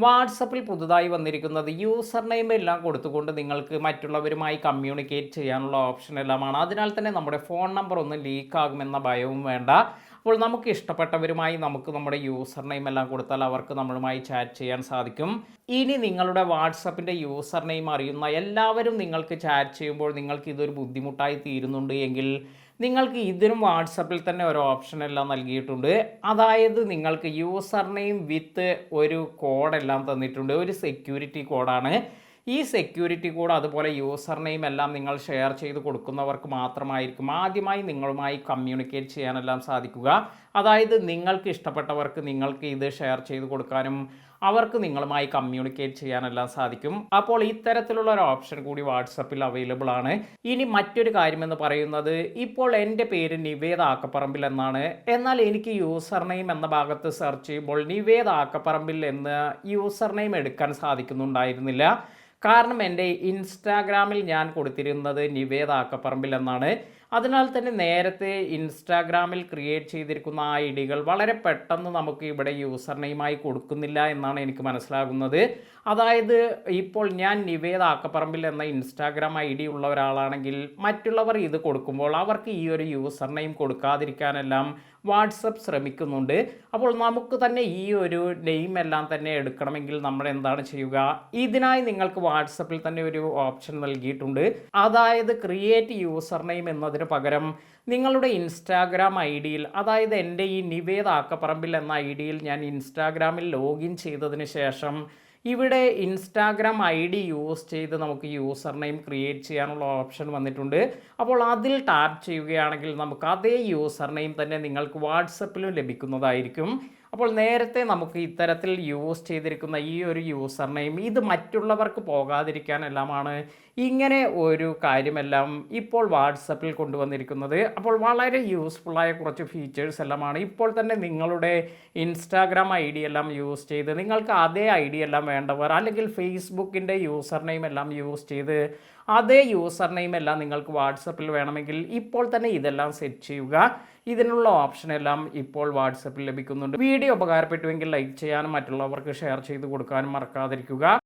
വാട്സപ്പിൽ പുതുതായി വന്നിരിക്കുന്നത് യൂസർ നെയിം എല്ലാം കൊടുത്തുകൊണ്ട് നിങ്ങൾക്ക് മറ്റുള്ളവരുമായി കമ്മ്യൂണിക്കേറ്റ് ചെയ്യാനുള്ള ഓപ്ഷൻ എല്ലാമാണ്. അതിനാൽ തന്നെ നമ്മുടെ ഫോൺ നമ്പർ ഒന്ന് ലീക്ക് ആകുമെന്ന ഭയവും വേണ്ട. അപ്പോൾ നമുക്ക് ഇഷ്ടപ്പെട്ടവരുമായി നമുക്ക് നമ്മുടെ യൂസർ നെയിം എല്ലാം കൊടുത്താൽ അവർക്ക് നമ്മളുമായി ചാറ്റ് ചെയ്യാൻ സാധിക്കും. ഇനി നിങ്ങളുടെ വാട്സപ്പിൻ്റെ യൂസർ നെയിം അറിയുന്ന എല്ലാവരും നിങ്ങൾക്ക് ചാറ്റ് ചെയ്യുമ്പോൾ നിങ്ങൾക്ക് ഇതൊരു ബുദ്ധിമുട്ടായി തീരുന്നുണ്ട് എങ്കിൽ നിങ്ങൾക്ക് ഇതിനും വാട്സപ്പിൽ തന്നെ ഒരു ഓപ്ഷൻ എല്ലാം നൽകിയിട്ടുണ്ട്. അതായത് നിങ്ങൾക്ക് യൂസർ നെയിം വിത്ത് ഒരു കോഡെല്ലാം തന്നിട്ടുണ്ട്. ഒരു സെക്യൂരിറ്റി കോഡാണ്. ഈ സെക്യൂരിറ്റി കോഡ് അതുപോലെ യൂസർ നെയിം എല്ലാം നിങ്ങൾ ഷെയർ ചെയ്ത് കൊടുക്കുന്നവർക്ക് മാത്രമായിരിക്കും ആദ്യമായി നിങ്ങളുമായി കമ്മ്യൂണിക്കേറ്റ് ചെയ്യാനെല്ലാം സാധിക്കുക. അതായത് നിങ്ങൾക്ക് ഇഷ്ടപ്പെട്ടവർക്ക് നിങ്ങൾക്ക് ഇത് ഷെയർ ചെയ്ത് കൊടുക്കാനും അവർക്ക് നിങ്ങളുമായി കമ്മ്യൂണിക്കേറ്റ് ചെയ്യാനെല്ലാം സാധിക്കും. അപ്പോൾ ഇത്തരത്തിലുള്ള ഒരു ഓപ്ഷൻ കൂടി വാട്സപ്പിൽ അവൈലബിൾ ആണ്. ഇനി മറ്റൊരു കാര്യമെന്ന് പറയുന്നത്, ഇപ്പോൾ എൻ്റെ പേര് നിവേദ ആക്കപ്പറമ്പിൽ എന്നാണ്. എന്നാൽ എനിക്ക് യൂസർ നെയിം എന്ന ഭാഗത്ത് സെർച്ച് ചെയ്യുമ്പോൾ നിവേദ ആക്കപ്പറമ്പിൽ എന്ന് യൂസർ നെയിം എടുക്കാൻ സാധിക്കുന്നുണ്ടായിരുന്നില്ല. കാരണം എൻ്റെ ഇൻസ്റ്റാഗ്രാമിൽ ഞാൻ കൊടുത്തിരുന്നത് നിവേദ ആക്കപ്പറമ്പിൽ എന്നാണ്. അതിനാൽ തന്നെ നേരത്തെ ഇൻസ്റ്റാഗ്രാമിൽ ക്രിയേറ്റ് ചെയ്തിരിക്കുന്ന ആ ഐ ഡികൾ വളരെ പെട്ടെന്ന് നമുക്ക് ഇവിടെ യൂസർ നെയിമായി കൊടുക്കുന്നില്ല എന്നാണ് എനിക്ക് മനസ്സിലാകുന്നത്. അതായത് ഇപ്പോൾ ഞാൻ നിവേദ ആക്കപ്പറമ്പിൽ എന്ന ഇൻസ്റ്റാഗ്രാം ഐ ഡി ഉള്ള ഒരാളാണെങ്കിൽ മറ്റുള്ളവർ ഇത് കൊടുക്കുമ്പോൾ അവർക്ക് ഈ ഒരു യൂസർ നെയിം കൊടുക്കാതിരിക്കാനെല്ലാം വാട്സപ്പ് ശ്രമിക്കുന്നുണ്ട്. അപ്പോൾ നമുക്ക് തന്നെ ഈ ഒരു നെയിം എല്ലാം തന്നെ എടുക്കണമെങ്കിൽ നമ്മൾ എന്താണ് ചെയ്യുക? ഇതിനായി നിങ്ങൾക്ക് വാട്സപ്പിൽ തന്നെ ഒരു ഓപ്ഷൻ നൽകിയിട്ടുണ്ട്. അതായത് ക്രിയേറ്റ് യൂസർ നെയിം എന്നതിന് പകരം നിങ്ങളുടെ ഇൻസ്റ്റാഗ്രാം ഐ ഡിയിൽ, അതായത് എൻ്റെ ഈ നിവേദ ആക്കപ്പറമ്പിൽ എന്ന ഐ ഡിയിൽ ഞാൻ ഇൻസ്റ്റാഗ്രാമിൽ ലോഗിൻ ചെയ്തതിന് ശേഷം ഇവിടെ ഇൻസ്റ്റാഗ്രാം ഐ ഡി യൂസ് ചെയ്ത് നമുക്ക് യൂസർ നെയിം ക്രിയേറ്റ് ചെയ്യാനുള്ള ഓപ്ഷൻ വന്നിട്ടുണ്ട്. അപ്പോൾ അതിൽ ടാപ്പ് ചെയ്യുകയാണെങ്കിൽ നമുക്ക് അതേ യൂസർ നെയിം തന്നെ നിങ്ങൾക്ക് വാട്സപ്പിലും ലഭിക്കുന്നതായിരിക്കും. അപ്പോൾ നേരത്തെ നമുക്ക് ഇത്തരത്തിൽ യൂസ് ചെയ്തിരിക്കുന്ന ഈ ഒരു യൂസർ നെയിം ഇത് മറ്റുള്ളവർക്ക് പോകാതിരിക്കാനെല്ലാമാണ് ഇങ്ങനെ ഒരു കാര്യമെല്ലാം ഇപ്പോൾ വാട്സപ്പിൽ കൊണ്ടുവന്നിരിക്കുന്നത്. അപ്പോൾ വളരെ യൂസ്ഫുള്ളായ കുറച്ച് ഫീച്ചേഴ്സ് എല്ലാമാണ്. ഇപ്പോൾ തന്നെ നിങ്ങളുടെ ഇൻസ്റ്റാഗ്രാം ഐ ഡി എല്ലാം യൂസ് ചെയ്ത് നിങ്ങൾക്ക് അതേ ഐ ഡി എല്ലാം വേണ്ടവർ, അല്ലെങ്കിൽ ഫേസ്ബുക്കിൻ്റെ യൂസർ നെയിം എല്ലാം യൂസ് ചെയ്ത് അതേ യൂസർ നെയിം എല്ലാം നിങ്ങൾക്ക് വാട്സപ്പിൽ വേണമെങ്കിൽ ഇപ്പോൾ തന്നെ ഇതെല്ലാം സെറ്റ് ചെയ്യുക. ഇതിനുള്ള ഓപ്ഷൻ എല്ലാം ഇപ്പോൾ വാട്സപ്പിൽ ലഭിക്കുന്നുണ്ട്. വീഡിയോ ഉപകാരപ്പെട്ടുവെങ്കിൽ ലൈക്ക് ചെയ്യാനും മറ്റുള്ളവർക്ക് ഷെയർ ചെയ്ത് കൊടുക്കാനും മറക്കാതിരിക്കുക.